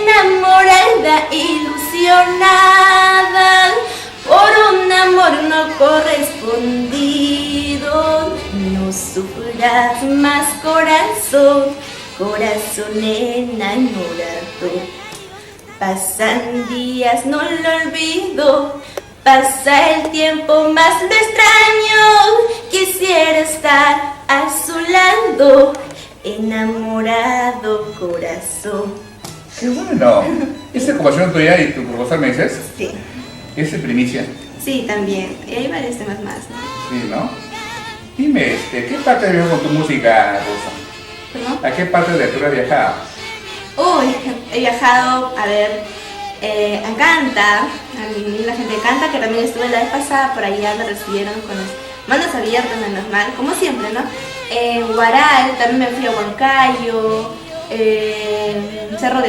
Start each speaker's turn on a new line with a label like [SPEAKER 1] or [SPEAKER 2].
[SPEAKER 1] enamorada, ilusionada por un amor no correspondido. No sufras más, corazón, corazón enamorado. Pasan días, no lo olvido. Pasa el tiempo, más lo extraño. Quisiera estar a su lado, enamorado corazón.
[SPEAKER 2] ¡Qué bueno! ¿Esta composición tuya y tu proposal me dices?
[SPEAKER 1] Sí,
[SPEAKER 2] ¿Es en primicia?
[SPEAKER 1] sí, también. Y hay varios temas más, ¿no?
[SPEAKER 2] Sí, ¿no? Dime, ¿qué parte viajó con tu música, Rosa?
[SPEAKER 1] ¿Perdón?
[SPEAKER 2] ¿A qué parte de tu has viajado?
[SPEAKER 1] Uy, he viajado a ver a Canta, a la gente de Canta, que también estuve la vez pasada, por allá me recibieron con las manos abiertas, menos mal, como siempre, ¿no? En Huaral, también me fui a Huancayo, Cerro de